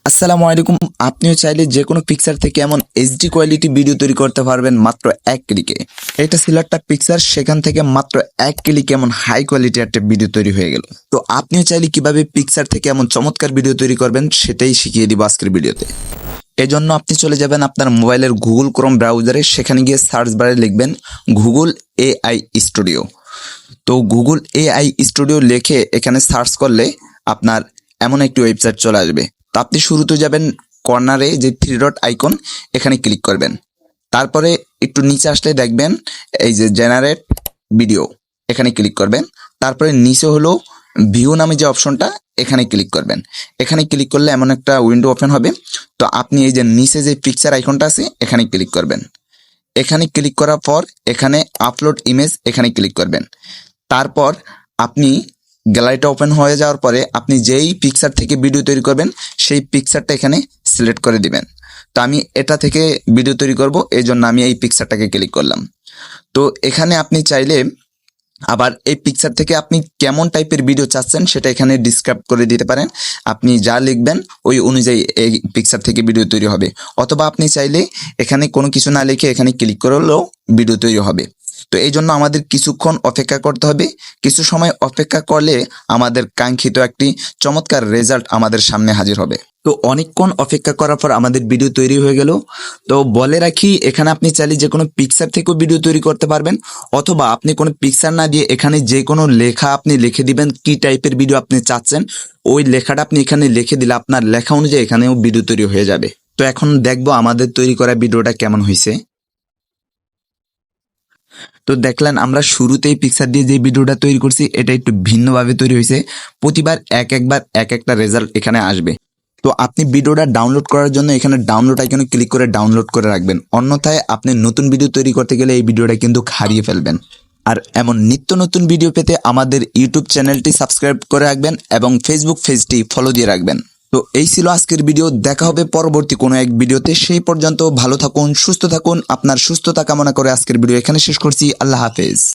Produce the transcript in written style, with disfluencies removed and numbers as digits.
আসসালামু আলাইকুম। আপনিও চাইলে যে কোনো পিকচার থেকে এমন এইচডি কোয়ালিটি ভিডিও তৈরি করতে পারবেন মাত্র এক ক্লিকে। এটা ছিল একটা পিকচার, সেখান থেকে মাত্র এক ক্লিকে এমন হাই কোয়ালিটি একটা ভিডিও তৈরি হয়ে গেল। তো আপনিও চাইলে কিভাবে পিকচার থেকে এমন চমৎকার ভিডিও তৈরি করবেন সেটাই শিখিয়ে দিব আজকের ভিডিওতে। এজন্য আপনি চলে যাবেন আপনার মোবাইলের গুগল ক্রোম ব্রাউজারে, সেখানে গিয়ে সার্চ বারে লিখবেন গুগল এআই স্টুডিও। তো গুগল এআই স্টুডিও লিখে এখানে সার্চ করলে আপনার এমন একটি ওয়েবসাইট চলে আসবে। তো আপনি শুরুতে যাবেন কর্নারে যে থ্রি ডট আইকন, এখানে ক্লিক করবেন। তারপরে একটু নিচে আসলে দেখবেন এই যে জেনারেট ভিডিও, এখানে ক্লিক করবেন। তারপরে নিচে হলো ভিউ নামে যে অপশনটা, এখানে ক্লিক করবেন। এখানে ক্লিক করলে এমন একটা উইন্ডো ওপেন হবে। তো আপনি এই যে নিচে যে পিকচার আইকনটা আছে এখানে ক্লিক করবেন। এখানে ক্লিক করার পর এখানে আপলোড ইমেজ, এখানে ক্লিক করবেন। তারপর আপনি গ্যালারিটা ওপেন হয়ে যাওয়ার পরে আপনি যেই পিকচার থেকে ভিডিও তৈরি করবেন সেই পিকচারটা এখানে সিলেক্ট করে দিবেন। তো আমি এটা থেকে ভিডিও তৈরি করব, এই জন্য আমি এই পিকচারটাকে ক্লিক করলাম। তো এখানে আপনি চাইলে আবার এই পিকচার থেকে আপনি কেমন টাইপের ভিডিও চাচ্ছেন সেটা এখানে ডিসক্রাইব করে দিতে পারেন। আপনি যা লিখবেন ওই অনুযায়ী এই পিকচার থেকে ভিডিও তৈরি হবে। অথবা আপনি চাইলে এখানে কোনো কিছু না লিখে এখানে ক্লিক করলেও ভিডিও তৈরি হবে। তো এই জন্য আমাদের কিছুক্ষণ অপেক্ষা করতে হবে। কিছু সময় অপেক্ষা করলে আমাদের কাঙ্ক্ষিত একটি চমৎকার রেজাল্ট আমাদের সামনে হাজির হবে। তো অনেকক্ষণ অপেক্ষা করার পর আমাদের ভিডিও তৈরি হয়ে গেল। তো বলে রাখি, এখানে আপনি চাইলে যে কোনো পিকচার থেকেও ভিডিও তৈরি করতে পারবেন, অথবা আপনি কোনো পিকচার না দিয়ে এখানে যে কোনো লেখা আপনি লিখে দিবেন, কি টাইপের ভিডিও আপনি চাচ্ছেন ওই লেখাটা আপনি এখানে লিখে দিলে আপনার লেখা অনুযায়ী এখানেও ভিডিও তৈরি হয়ে যাবে। তো এখন দেখবো আমাদের তৈরি করা ভিডিওটা কেমন হয়েছে। তো দেখলেন আমরা শুরুতেই পিকচার দিয়ে যে ভিডিওটা তৈরি করছি এটা একটু ভিন্নভাবে তৈরি হয়েছে। প্রতিবার একবার এক একটা রেজাল্ট এখানে আসবে। তো আপনি ভিডিওটা ডাউনলোড করার জন্য এখানে ডাউনলোড আইকনে ক্লিক করে ডাউনলোড করে রাখবেন, অন্যথায় আপনি নতুন ভিডিও তৈরি করতে গেলে এই ভিডিওটা কিন্তু হারিয়ে ফেলবেন। আর এমন নিত্য নতুন ভিডিও পেতে আমাদের ইউটিউব চ্যানেলটি সাবস্ক্রাইব করে রাখবেন এবং ফেসবুক পেজটি ফলো দিয়ে রাখবেন। তো এই ছিল আজকের ভিডিও, দেখা হবে পরবর্তী কোনো এক ভিডিওতে। সেই পর্যন্ত ভালো থাকুন, সুস্থ থাকুন। আপনার সুস্থতা কামনা করে আজকের ভিডিও এখানে শেষ করছি। আল্লাহ হাফেজ।